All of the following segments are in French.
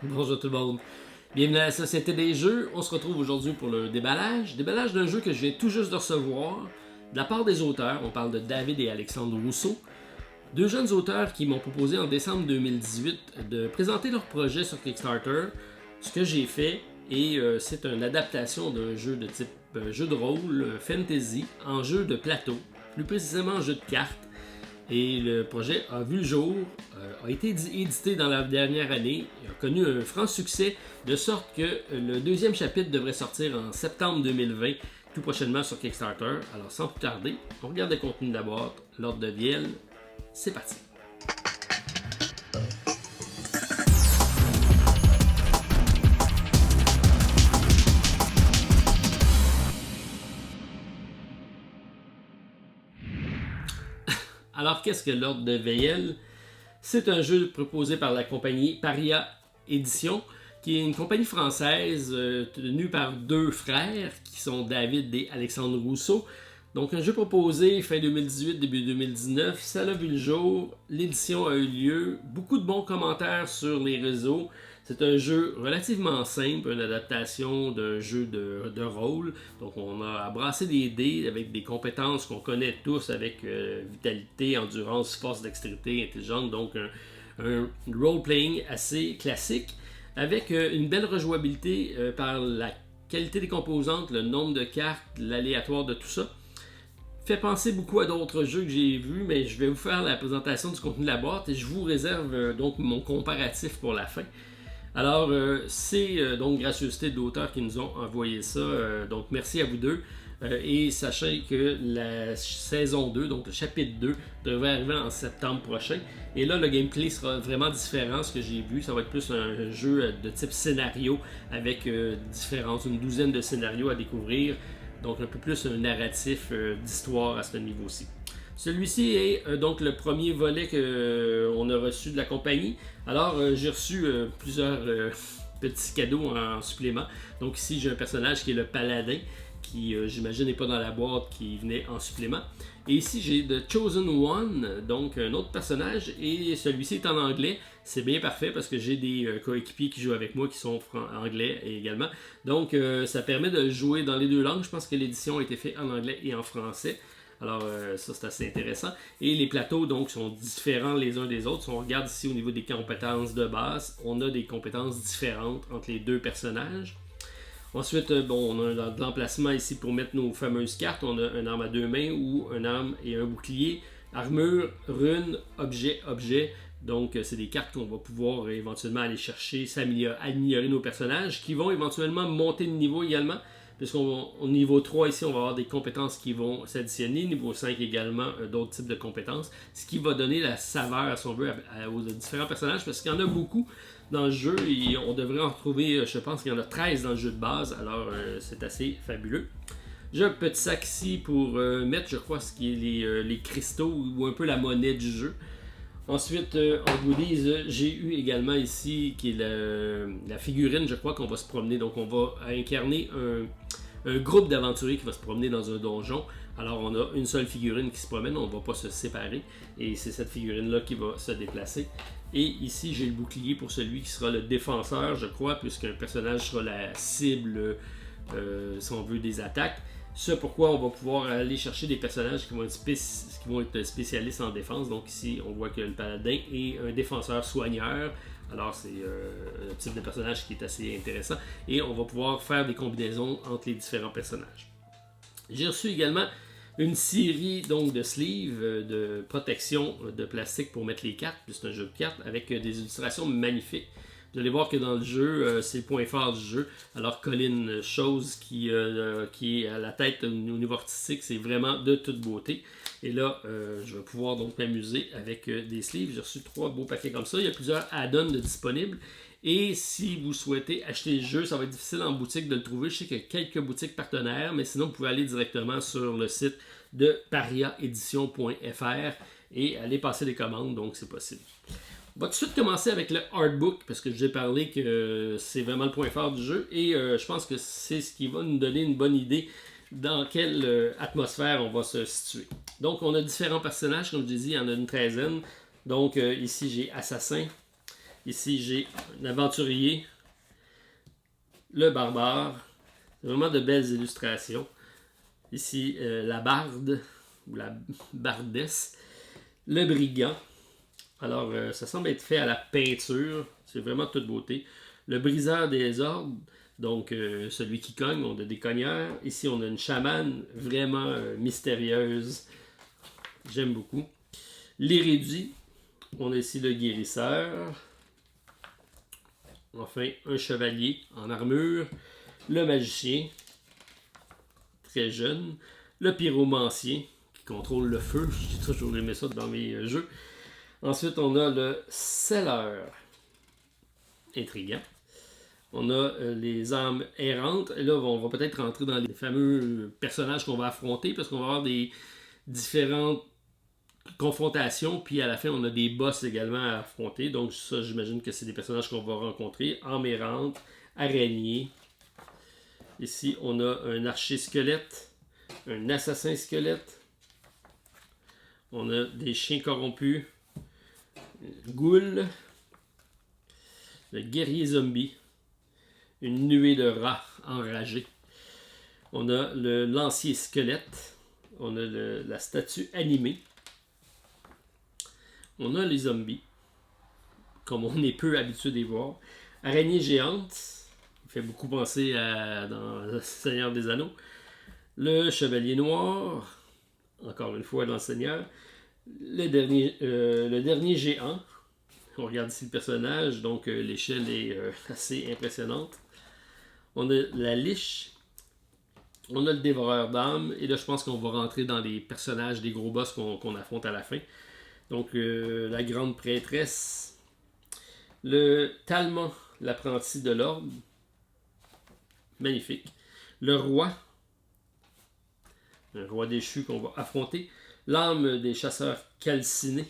Bonjour tout le monde. Bienvenue à la Société des Jeux. On se retrouve aujourd'hui pour le déballage. Déballage d'un jeu que je viens tout juste de recevoir. De la part des auteurs, on parle de David et Alexandre Rousseau. Deux jeunes auteurs qui m'ont proposé en décembre 2018 de présenter leur projet sur Kickstarter. Ce que j'ai fait, et c'est une adaptation d'un jeu de type jeu de rôle, fantasy, en jeu de plateau, plus précisément jeu de cartes. Et le projet a vu le jour, a été édité dans la dernière année, a connu un franc succès, de sorte que le deuxième chapitre devrait sortir en septembre 2020, tout prochainement sur Kickstarter. Alors sans plus tarder, on regarde le contenu de la boîte, l'ordre de Vielle, c'est parti. Alors qu'est-ce que l'ordre de Veillel? C'est un jeu proposé par la compagnie Paria Édition, qui est une compagnie française tenue par deux frères, qui sont David et Alexandre Rousseau. Donc un jeu proposé fin 2018, début 2019, ça a vu le jour, l'édition a eu lieu, beaucoup de bons commentaires sur les réseaux. C'est un jeu relativement simple, une adaptation d'un jeu de rôle. Donc on a à brasser des dés avec des compétences qu'on connaît tous avec vitalité, endurance, force, dextérité, intelligence. Donc un role-playing assez classique avec une belle rejouabilité par la qualité des composantes, le nombre de cartes, l'aléatoire de tout ça. Fait penser beaucoup à d'autres jeux que j'ai vus, mais je vais vous faire la présentation du contenu de la boîte et je vous réserve donc mon comparatif pour la fin. Alors, c'est donc gracieuseté d'auteurs qui nous ont envoyé ça. Donc, merci à vous deux. Et sachez que la saison 2, donc le chapitre 2, devrait arriver en septembre prochain. Et là, le gameplay sera vraiment différent. Ce que j'ai vu, ça va être plus un jeu de type scénario avec une douzaine de scénarios à découvrir. Donc, un peu plus un narratif d'histoire à ce niveau-ci. Celui-ci est donc le premier volet qu'on a reçu de la compagnie. Alors, j'ai reçu plusieurs petits cadeaux en supplément. Donc ici, j'ai un personnage qui est le paladin, qui j'imagine n'est pas dans la boîte, qui venait en supplément. Et ici, j'ai The Chosen One, donc un autre personnage, et celui-ci est en anglais. C'est bien parfait parce que j'ai des coéquipiers qui jouent avec moi qui sont anglais également. Donc, ça permet de jouer dans les deux langues. Je pense que l'édition a été faite en anglais et en français. Alors ça c'est assez intéressant. Et les plateaux donc sont différents les uns des autres. Si on regarde ici au niveau des compétences de base, on a des compétences différentes entre les deux personnages. Ensuite, on a de l'emplacement ici pour mettre nos fameuses cartes. On a une arme à deux mains ou une arme et un bouclier. Armure, rune, objet. Donc c'est des cartes qu'on va pouvoir éventuellement aller chercher, améliorer nos personnages, qui vont éventuellement monter de niveau également. Puisqu'au niveau 3 ici, on va avoir des compétences qui vont s'additionner. Niveau 5 également, d'autres types de compétences. Ce qui va donner la saveur, si on veut, aux différents personnages. Parce qu'il y en a beaucoup dans le jeu. Et on devrait en retrouver, je pense qu'il y en a 13 dans le jeu de base. Alors, c'est assez fabuleux. J'ai un petit sac ici pour mettre, je crois, ce qui est les cristaux ou un peu la monnaie du jeu. Ensuite, en goodies, j'ai eu également ici qui est la figurine, je crois qu'on va se promener. Donc, on va incarner un groupe d'aventuriers qui va se promener dans un donjon. Alors, on a une seule figurine qui se promène, on ne va pas se séparer. Et c'est cette figurine-là qui va se déplacer. Et ici, j'ai le bouclier pour celui qui sera le défenseur, je crois, puisqu'un personnage sera la cible, si on veut, des attaques. C'est pourquoi on va pouvoir aller chercher des personnages qui vont être spécialistes en défense. Donc ici, on voit que le paladin est un défenseur soigneur. Alors c'est un type de personnage qui est assez intéressant. Et on va pouvoir faire des combinaisons entre les différents personnages. J'ai reçu également une série donc, de sleeves de protection de plastique pour mettre les cartes. C'est un jeu de cartes avec des illustrations magnifiques. Vous allez voir que dans le jeu, c'est le point fort du jeu. Alors Colin Chose qui est à la tête au niveau artistique, c'est vraiment de toute beauté. Et là, je vais pouvoir donc m'amuser avec des sleeves. J'ai reçu 3 beaux paquets comme ça. Il y a plusieurs add-ons disponibles. Et si vous souhaitez acheter le jeu, ça va être difficile en boutique de le trouver. Je sais qu'il y a quelques boutiques partenaires, mais sinon vous pouvez aller directement sur le site de pariaedition.fr et aller passer des commandes, donc c'est possible. On va tout de suite commencer avec le artbook, parce que j'ai parlé que c'est vraiment le point fort du jeu, et je pense que c'est ce qui va nous donner une bonne idée dans quelle atmosphère on va se situer. Donc, on a différents personnages, comme je l'ai dit, il y en a une 13aine. Donc, ici, j'ai Assassin, Ici, j'ai un aventurier, le barbare. C'est vraiment de belles illustrations. Ici, la barde, ou la bardesse, le brigand. Alors, ça semble être fait à la peinture. C'est vraiment de toute beauté. Le briseur des ordres, donc celui qui cogne, on a des cogneurs. Ici, on a une chamane vraiment mystérieuse. J'aime beaucoup. L'érudit, on a ici le guérisseur. Enfin, un chevalier en armure. Le magicien, très jeune. Le pyromancien, qui contrôle le feu. J'ai toujours aimé ça dans mes jeux. Ensuite, on a le selleur, intriguant. On a les âmes errantes. Et là, on va peut-être rentrer dans les fameux personnages qu'on va affronter, parce qu'on va avoir des différentes confrontations, puis à la fin, on a des boss également à affronter. Donc ça, j'imagine que c'est des personnages qu'on va rencontrer. Âme errante, araignée. Ici, on a un archer squelette, un assassin squelette. On a des chiens corrompus, Ghoul, le guerrier zombie, une nuée de rats enragés. On a le lancier squelette, on a la statue animée, on a les zombies, comme on est peu habitué de les voir. Araignée géante, qui fait beaucoup penser dans le Seigneur des Anneaux. Le chevalier noir, encore une fois dans le Seigneur. Le dernier géant. On regarde ici le personnage, donc l'échelle est assez impressionnante. On a la liche, on a le dévoreur d'âmes, et là je pense qu'on va rentrer dans les personnages des gros boss qu'on affronte à la fin. Donc la grande prêtresse, le Talmon, l'apprenti de l'ordre, magnifique. Le roi, un roi déchu qu'on va affronter. L'âme des chasseurs calcinés.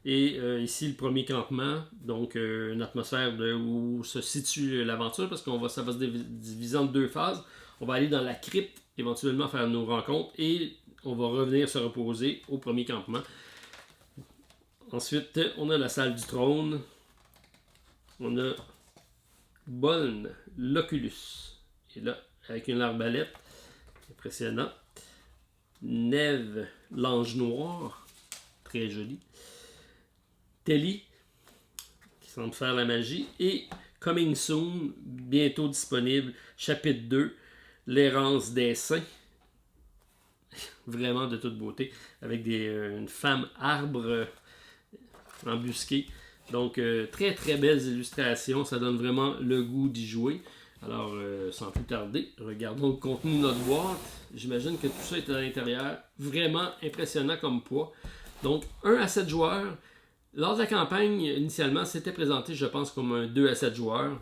Et ici, le premier campement, donc une atmosphère où se situe l'aventure, parce que ça va se diviser en deux phases. On va aller dans la crypte, éventuellement faire nos rencontres, et on va revenir se reposer au premier campement. Ensuite, on a la salle du trône. On a Boln, l'Oculus. Et là, avec une arbalète, impressionnant. Neve, l'ange noir, très joli. Telly, qui semble faire la magie. Et Coming Soon, bientôt disponible, chapitre 2, l'errance des saints. Vraiment de toute beauté, avec une femme arbre embusquée. Donc, très très belles illustrations, ça donne vraiment le goût d'y jouer. Alors, sans plus tarder, regardons le contenu de notre boîte. J'imagine que tout ça est à l'intérieur. Vraiment impressionnant comme poids. Donc, 1 à 7 joueurs. Lors de la campagne, initialement, c'était présenté, je pense, comme un 2 à 7 joueurs.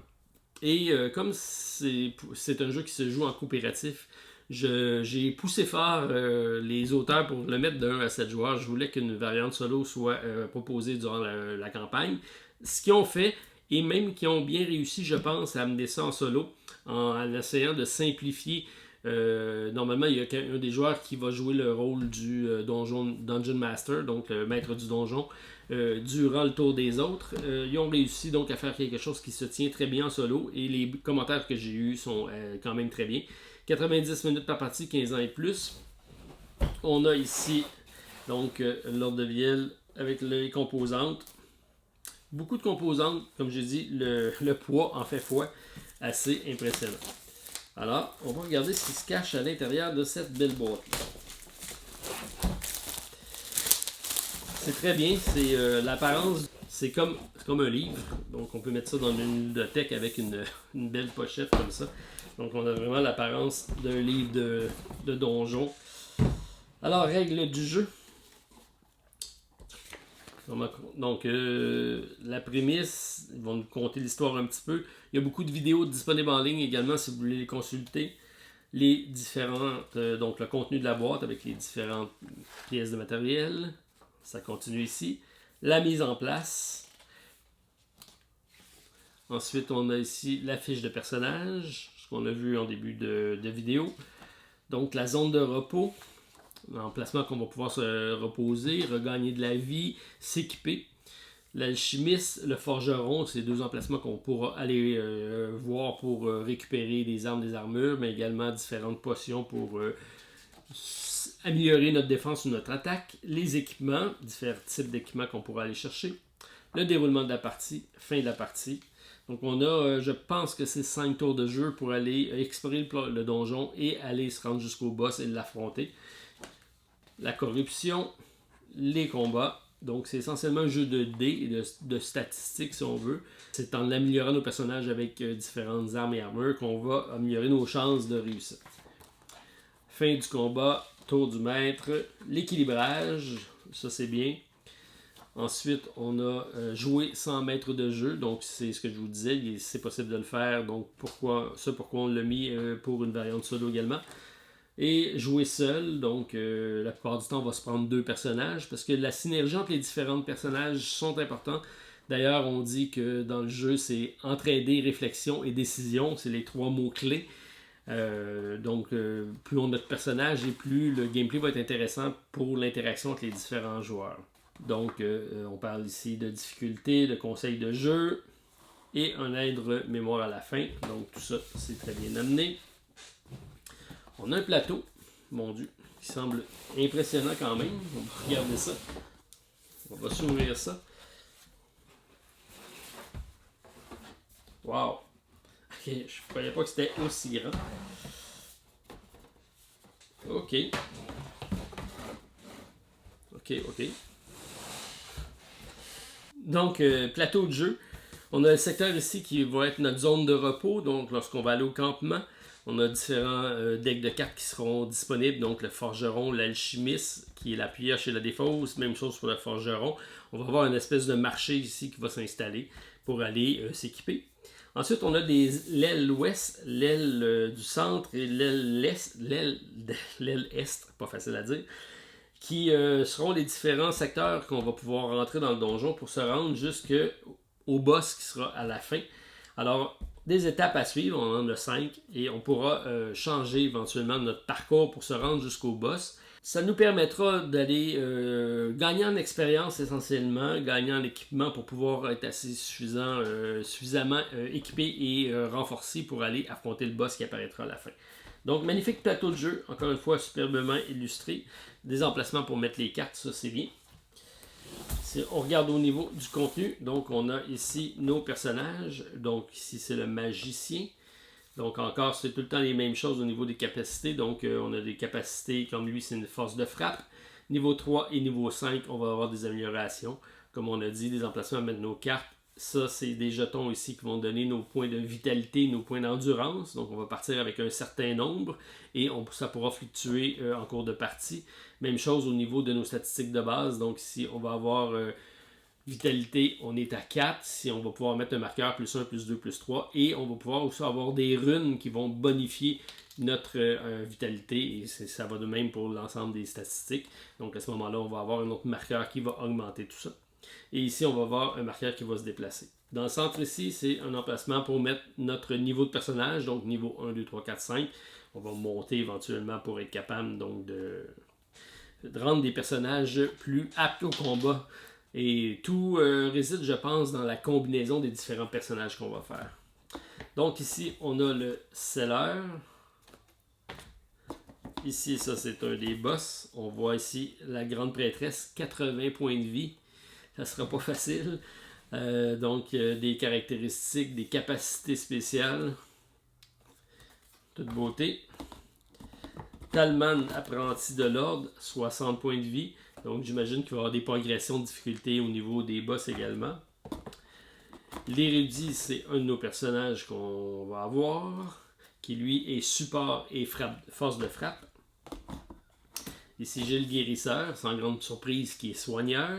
Et comme c'est un jeu qui se joue en coopératif, j'ai poussé fort les auteurs pour le mettre de 1 à 7 joueurs. Je voulais qu'une variante solo soit proposée durant la campagne. Ce qu'ils ont fait, et même qu'ils ont bien réussi, je pense, à amener ça en solo, en essayant de simplifier. Normalement, il y a un des joueurs qui va jouer le rôle du Dungeon Master, donc le maître du donjon, durant le tour des autres. Ils ont réussi donc à faire quelque chose qui se tient très bien en solo, et les commentaires que j'ai eus sont quand même très bien. 90 minutes par partie, 15 ans et plus. On a ici donc l'ordre de Viel avec les composantes. Beaucoup de composantes, comme j'ai dit, le poids en fait foi, assez impressionnant. Alors, on va regarder ce qui se cache à l'intérieur de cette belle boîte. C'est très bien, c'est l'apparence, c'est comme un livre, donc on peut mettre ça dans une bibliothèque avec une belle pochette comme ça. Donc on a vraiment l'apparence d'un livre de donjon. Alors, règles du jeu. Donc, la prémisse, ils vont nous conter l'histoire un petit peu. Il y a beaucoup de vidéos disponibles en ligne également si vous voulez les consulter. Les différentes, donc le contenu de la boîte avec les différentes pièces de matériel. Ça continue ici. La mise en place. Ensuite, on a ici la fiche de personnage, ce qu'on a vu en début de vidéo. Donc, la zone de repos. L'emplacement qu'on va pouvoir se reposer, regagner de la vie, s'équiper. L'alchimiste, le forgeron, c'est deux emplacements qu'on pourra aller voir pour récupérer des armes, des armures, mais également différentes potions pour améliorer notre défense ou notre attaque. Les équipements, différents types d'équipements qu'on pourra aller chercher. Le déroulement de la partie, fin de la partie. Donc on a, je pense que c'est 5 tours de jeu pour aller explorer le donjon et aller se rendre jusqu'au boss et l'affronter. La corruption, les combats. Donc c'est essentiellement un jeu de dés et de statistiques si on veut. C'est en améliorant nos personnages avec différentes armes et armures qu'on va améliorer nos chances de réussite. Fin du combat, tour du maître, l'équilibrage, ça c'est bien. Ensuite, on a joué sans maître de jeu, donc c'est ce que je vous disais, c'est possible de le faire, donc pourquoi on l'a mis pour une variante solo également. Et jouer seul, donc la plupart du temps on va se prendre 2 personnages, parce que la synergie entre les différents personnages sont importants. D'ailleurs, on dit que dans le jeu, c'est entraider, réflexion et décision, c'est les 3 mots-clés. Donc, plus on a de personnages et plus le gameplay va être intéressant pour l'interaction entre les différents joueurs. Donc, on parle ici de difficulté, de conseils de jeu et un aide mémoire à la fin. Donc, tout ça, c'est très bien amené. On a un plateau, mon Dieu, qui semble impressionnant quand même. On va regarder ça. On va s'ouvrir ça. Wow! Ok, je ne croyais pas que c'était aussi grand. Ok. Ok. Donc, plateau de jeu. On a le secteur ici qui va être notre zone de repos. Donc, lorsqu'on va aller au campement, on a différents decks de cartes qui seront disponibles. Donc, le forgeron, l'alchimiste, qui est la pioche et la défausse. Même chose pour le forgeron. On va avoir une espèce de marché ici qui va s'installer pour aller s'équiper. Ensuite, on a l'aile ouest, l'aile du centre et l'aile est, pas facile à dire, qui seront les différents secteurs qu'on va pouvoir rentrer dans le donjon pour se rendre jusqu'au boss qui sera à la fin. Alors, des étapes à suivre, on en a 5 et on pourra changer éventuellement notre parcours pour se rendre jusqu'au boss. Ça nous permettra d'aller gagner en expérience essentiellement, gagner en équipement pour pouvoir être assez suffisamment équipé et renforcé pour aller affronter le boss qui apparaîtra à la fin. Donc, magnifique plateau de jeu, encore une fois superbement illustré. Des emplacements pour mettre les cartes, ça c'est bien. Si on regarde au niveau du contenu, donc on a ici nos personnages. Donc ici c'est le magicien. Donc encore, c'est tout le temps les mêmes choses au niveau des capacités. Donc on a des capacités comme lui, c'est une force de frappe. Niveau 3 et niveau 5, on va avoir des améliorations. Comme on a dit, des emplacements à mettre nos cartes. Ça, c'est des jetons ici qui vont donner nos points de vitalité, nos points d'endurance. Donc on va partir avec un certain nombre et ça pourra fluctuer en cours de partie. Même chose au niveau de nos statistiques de base. Donc ici, on va avoir vitalité, on est à 4. Si on va pouvoir mettre un marqueur plus 1, plus 2, plus 3. Et on va pouvoir aussi avoir des runes qui vont bonifier notre vitalité. Et ça va de même pour l'ensemble des statistiques. Donc à ce moment-là, on va avoir un autre marqueur qui va augmenter tout ça. Et ici, on va avoir un marqueur qui va se déplacer. Dans le centre ici, c'est un emplacement pour mettre notre niveau de personnage. Donc niveau 1, 2, 3, 4, 5. On va monter éventuellement pour être capable donc de rendre des personnages plus aptes au combat. Et tout réside, je pense, dans la combinaison des différents personnages qu'on va faire. Donc ici, on a le seller. Ici, ça c'est un des boss. On voit ici la grande prêtresse, 80 points de vie. Ça sera pas facile. Donc des caractéristiques, des capacités spéciales. Toute beauté. Talman, apprenti de l'ordre, 60 points de vie. Donc j'imagine qu'il va y avoir des progressions de difficulté au niveau des boss également. L'érudit, c'est un de nos personnages qu'on va avoir, qui lui est support et force de frappe. Ici j'ai le guérisseur, sans grande surprise, qui est soigneur.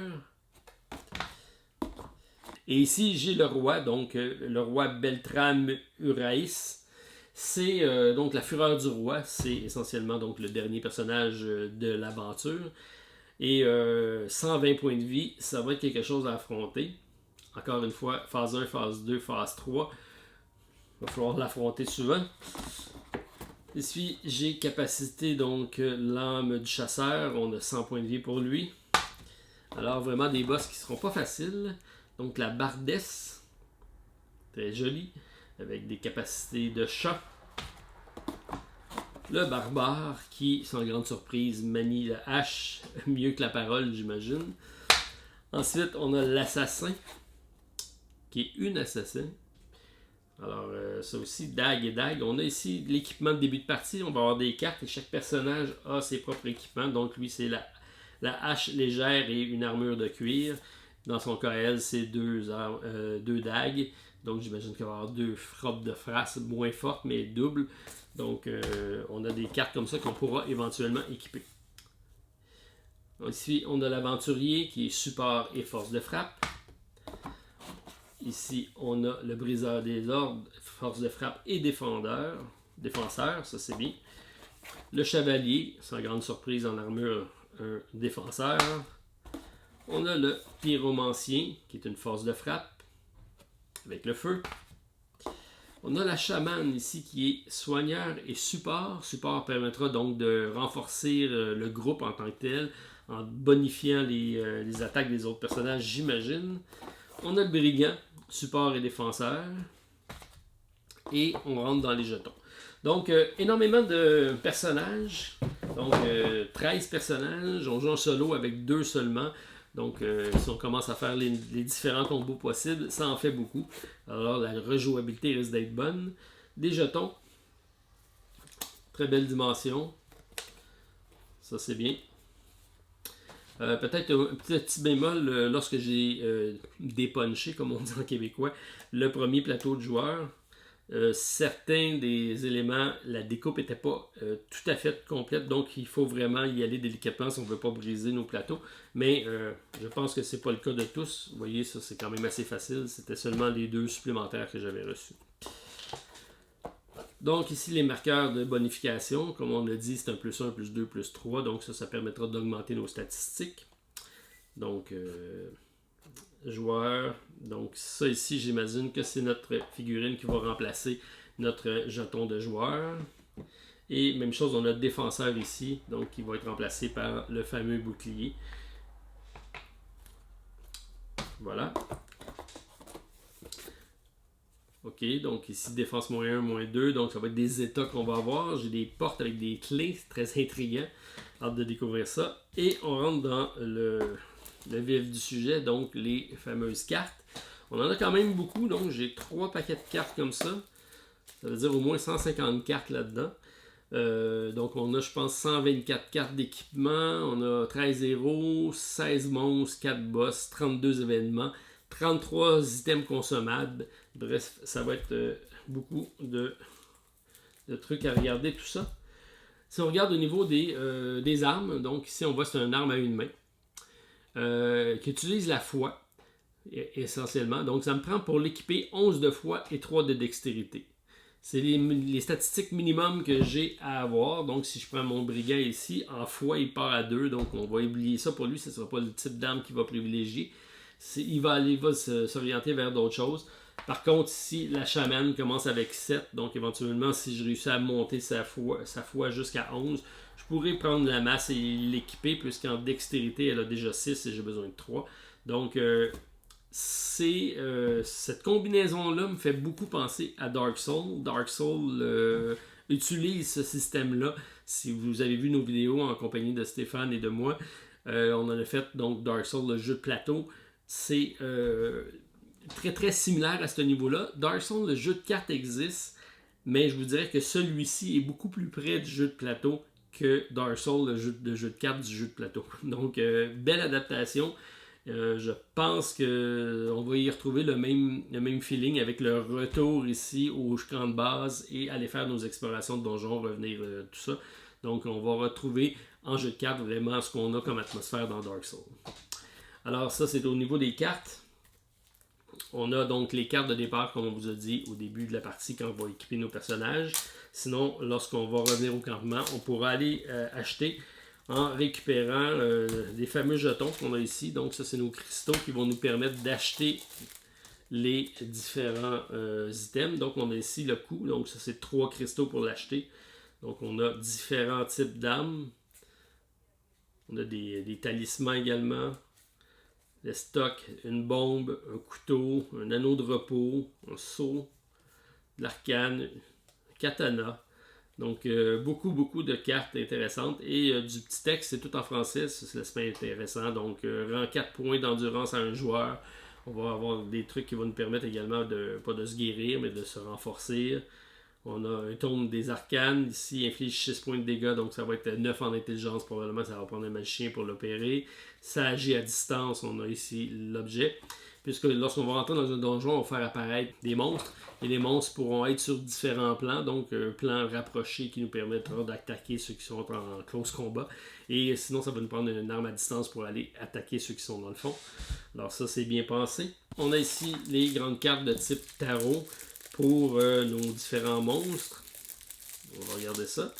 Et ici j'ai le roi, donc le roi Beltram Uraïs. C'est donc la fureur du roi, c'est essentiellement donc le dernier personnage de l'aventure. Et 120 points de vie, ça va être quelque chose à affronter. Encore une fois, phase 1, phase 2, phase 3. Il va falloir l'affronter souvent. Ici, j'ai capacité, donc l'âme du chasseur. On a 100 points de vie pour lui. Alors vraiment des boss qui ne seront pas faciles. Donc la Bardesse, très jolie, avec des capacités de chat. Le Barbare, qui, sans grande surprise, manie la hache mieux que la parole, j'imagine. Ensuite, on a l'Assassin, qui est une assassin. Alors, ça aussi, dague et dague. On a ici l'équipement de début de partie. On va avoir des cartes et chaque personnage a ses propres équipements. Donc, lui, c'est la hache légère et une armure de cuir. Dans son cas, elle, c'est deux dagues. Donc, j'imagine qu'il va y avoir deux frappes de frasse moins fortes, mais doubles. Donc, on a des cartes comme ça qu'on pourra éventuellement équiper. Ici, on a l'aventurier qui est support et force de frappe. Ici, on a le briseur des ordres, force de frappe et défenseur, ça c'est bien. Le chevalier, sans grande surprise en armure, un défenseur. On a le pyromancien, qui est une force de frappe, avec le feu. On a la chamane ici, qui est soigneur et support. Support permettra donc de renforcer le groupe en tant que tel, en bonifiant les attaques des autres personnages, j'imagine. On a le brigand, support et défenseur. Et on rentre dans les jetons. Donc, énormément de personnages. Donc, 13 personnages. On joue en solo avec 2 seulement. Donc, si on commence à faire les différents combos possibles, ça en fait beaucoup. Alors, la rejouabilité risque d'être bonne. Des jetons. Très belle dimension. Ça, c'est bien. Peut-être un petit bémol lorsque j'ai dépunché, comme on dit en québécois, le premier plateau de joueurs. Certains des éléments, la découpe n'était pas tout à fait complète, donc il faut vraiment y aller délicatement si on ne veut pas briser nos plateaux. Mais je pense que ce n'est pas le cas de tous. Vous voyez, ça c'est quand même assez facile. C'était seulement les 2 supplémentaires que j'avais reçus. Donc ici les marqueurs de bonification, comme on a dit, c'est un +1, +2, +3, donc ça permettra d'augmenter nos statistiques. Donc joueur, donc ça ici j'imagine que c'est notre figurine qui va remplacer notre jeton de joueur. Et même chose, on a défenseur ici, donc qui va être remplacé par le fameux bouclier. Voilà. Ok, donc ici défense -1, -2, donc ça va être des états qu'on va avoir. J'ai des portes avec des clés, c'est très intriguant. Hâte de découvrir ça. Et on rentre dans le vif du sujet, donc les fameuses cartes. On en a quand même beaucoup, donc j'ai 3 paquets de cartes comme ça. Ça veut dire au moins 150 cartes là-dedans. Donc on a, je pense, 124 cartes d'équipement. On a 13 héros, 16 monstres, 4 boss, 32 événements, 33 items consommables. Bref, ça va être beaucoup de trucs à regarder, tout ça. Si on regarde au niveau des armes, donc ici on voit c'est une arme à une main qui utilise la foi essentiellement. Donc ça me prend pour l'équiper 11 de foi et 3 de dextérité. C'est les statistiques minimum que j'ai à avoir. Donc si je prends mon brigand ici, en foi il part à 2, donc on va oublier ça pour lui, ce ne sera pas le type d'arme qu'il va privilégier. Il va s'orienter vers d'autres choses. Par contre, ici, la chamane commence avec 7, donc éventuellement, si je réussis à monter sa foi jusqu'à 11, je pourrais prendre la masse et l'équiper, puisqu'en dextérité, elle a déjà 6 et j'ai besoin de 3. Donc, cette combinaison-là me fait beaucoup penser à Dark Souls. Dark Souls utilise ce système-là. Si vous avez vu nos vidéos en compagnie de Stéphane et de moi, on en a fait donc Dark Souls, le jeu de plateau. C'est très très similaire à ce niveau-là. Dark Souls, le jeu de cartes existe, mais je vous dirais que celui-ci est beaucoup plus près du jeu de plateau que Dark Souls, le jeu de cartes du jeu de plateau. Donc, belle adaptation. Je pense qu'on va y retrouver le même feeling avec le retour ici au camp de base et aller faire nos explorations de donjons, revenir tout ça. Donc, on va retrouver en jeu de cartes vraiment ce qu'on a comme atmosphère dans Dark Souls. Alors, ça, c'est au niveau des cartes. On a donc les cartes de départ, comme on vous a dit au début de la partie, quand on va équiper nos personnages. Sinon, lorsqu'on va revenir au campement, on pourra aller acheter en récupérant les fameux jetons qu'on a ici. Donc, ça, c'est nos cristaux qui vont nous permettre d'acheter les différents items. Donc, on a ici le coût. Donc, ça, c'est 3 cristaux pour l'acheter. Donc, on a différents types d'armes. On a des talismans également. le stock, une bombe, un couteau, un anneau de repos, un seau, de l'arcane, un katana. Donc, beaucoup de cartes intéressantes. Et du petit texte, c'est tout en français, c'est l'aspect intéressant. Donc, rend 4 points d'endurance à un joueur. On va avoir des trucs qui vont nous permettre également de, pas de se guérir, mais de se renforcer. On a un tome des arcanes. Ici, inflige 6 points de dégâts, donc ça va être 9 en intelligence. Probablement, ça va prendre un magicien pour l'opérer. Ça agit à distance. On a ici l'objet. Puisque lorsqu'on va rentrer dans un donjon, on va faire apparaître des monstres. Et les monstres pourront être sur différents plans. Donc, un plan rapproché qui nous permettra d'attaquer ceux qui sont en close combat. Et sinon, ça va nous prendre une arme à distance pour aller attaquer ceux qui sont dans le fond. Alors ça, c'est bien pensé. On a ici les grandes cartes de type tarot pour nos différents monstres. On va regarder ça.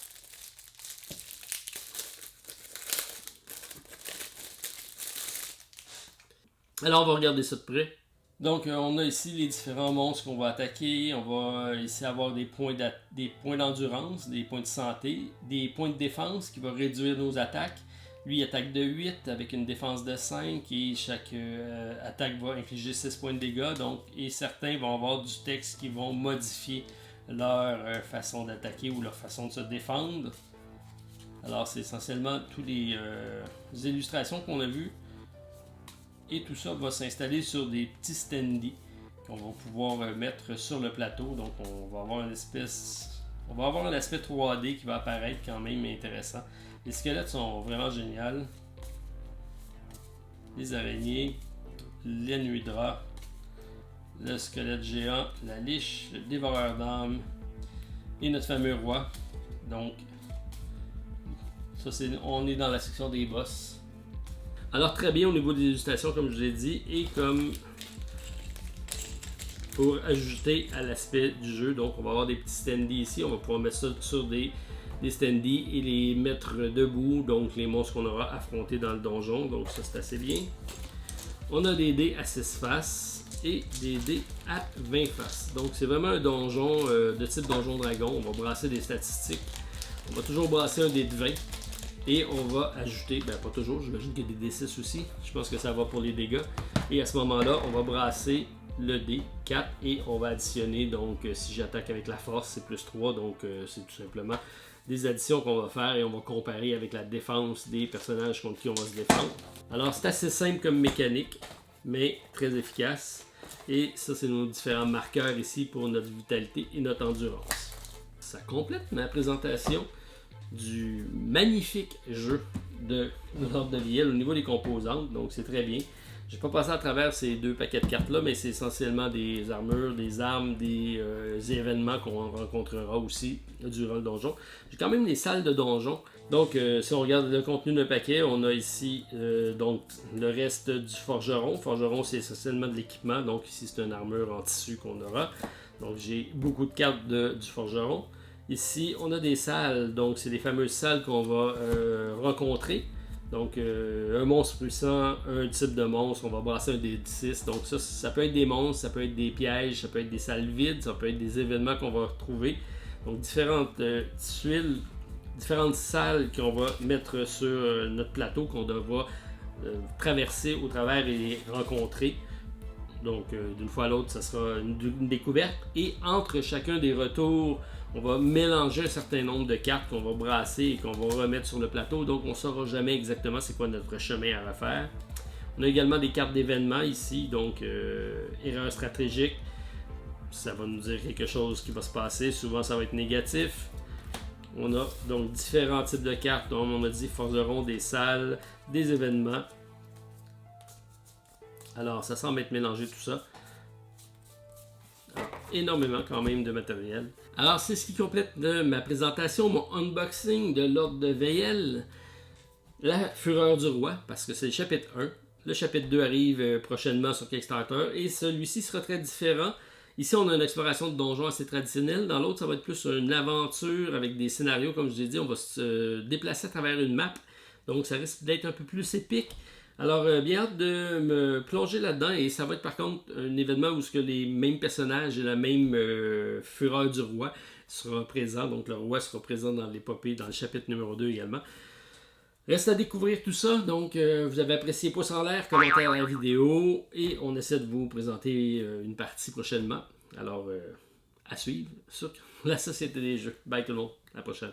Alors, on va regarder ça de près. Donc, on a ici les différents monstres qu'on va attaquer. On va ici avoir des points d'endurance, des points de santé, des points de défense qui vont réduire nos attaques. Lui, il attaque de 8 avec une défense de 5 et chaque attaque va infliger 6 points de dégâts. Donc, et certains vont avoir du texte qui vont modifier leur façon d'attaquer ou leur façon de se défendre. Alors, c'est essentiellement toutes les illustrations qu'on a vues. Et tout ça va s'installer sur des petits standees qu'on va pouvoir mettre sur le plateau. Donc on va avoir un aspect 3D qui va apparaître quand même intéressant. Les squelettes sont vraiment géniaux. Les araignées, l'Enuidra, le squelette géant, la liche, le dévoreur d'âmes et notre fameux roi. Donc ça on est dans la section des boss. Alors très bien au niveau des illustrations comme je l'ai dit et comme pour ajouter à l'aspect du jeu. Donc on va avoir des petits standees ici, on va pouvoir mettre ça sur des standees et les mettre debout, donc les monstres qu'on aura affrontés dans le donjon, donc ça c'est assez bien. On a des dés à 6 faces et des dés à 20 faces. Donc c'est vraiment un donjon de type donjon dragon, on va brasser des statistiques. On va toujours brasser un dé de 20. Et on va ajouter, pas toujours, j'imagine qu'il y a des D6 aussi. Je pense que ça va pour les dégâts. Et à ce moment-là, on va brasser le dé 4 et on va additionner. Donc, si j'attaque avec la force, c'est plus 3. Donc, c'est tout simplement des additions qu'on va faire et on va comparer avec la défense des personnages contre qui on va se défendre. Alors, c'est assez simple comme mécanique, mais très efficace. Et ça, c'est nos différents marqueurs ici pour notre vitalité et notre endurance. Ça complète ma présentation du magnifique jeu de l'Ordre de Viel au niveau des composantes, donc c'est très bien. Je vais pas passer à travers ces deux paquets de cartes là, mais c'est essentiellement des armures, des armes, des événements qu'on rencontrera aussi durant le donjon. J'ai quand même des salles de donjon, donc si on regarde le contenu d'un paquet, on a ici donc le reste du forgeron. Forgeron, c'est essentiellement de l'équipement, donc ici c'est une armure en tissu qu'on aura. Donc j'ai beaucoup de cartes du forgeron. Ici, on a des salles, donc c'est les fameuses salles qu'on va rencontrer. Donc, un monstre puissant, un type de monstre, on va brasser un des 6. Donc, ça peut être des monstres, ça peut être des pièges, ça peut être des salles vides, ça peut être des événements qu'on va retrouver. Donc, différentes tuiles, différentes salles qu'on va mettre sur notre plateau, qu'on devra traverser au travers et les rencontrer. Donc, d'une fois à l'autre, ça sera une découverte. Et entre chacun des retours, on va mélanger un certain nombre de cartes qu'on va brasser et qu'on va remettre sur le plateau. Donc, on ne saura jamais exactement c'est quoi notre chemin à refaire. On a également des cartes d'événements ici. Donc, erreur stratégique. Ça va nous dire quelque chose qui va se passer. Souvent, ça va être négatif. On a donc différents types de cartes. Donc, on a dit forgeron, des salles, des événements. Alors, ça semble être mélangé tout ça. Alors, énormément quand même de matériel. Alors, c'est ce qui complète ma présentation, mon unboxing de l'Ordre de Viel. La Fureur du Roi, parce que c'est le chapitre 1. Le chapitre 2 arrive prochainement sur Kickstarter et celui-ci sera très différent. Ici, on a une exploration de donjon assez traditionnelle. Dans l'autre, ça va être plus une aventure avec des scénarios. Comme je l'ai dit, on va se déplacer à travers une map. Donc, ça risque d'être un peu plus épique. Alors, bien hâte de me plonger là-dedans. Et ça va être par contre un événement où les mêmes personnages et la même Fureur du Roi sera présent. Donc, le roi sera présent dans l'épopée, dans le chapitre numéro 2 également. Reste à découvrir tout ça. Donc, vous avez apprécié pouce en l'air, commentaire à la vidéo. Et on essaie de vous présenter une partie prochainement. Alors, à suivre sur la Société des Jeux. Bye tout le monde. À la prochaine.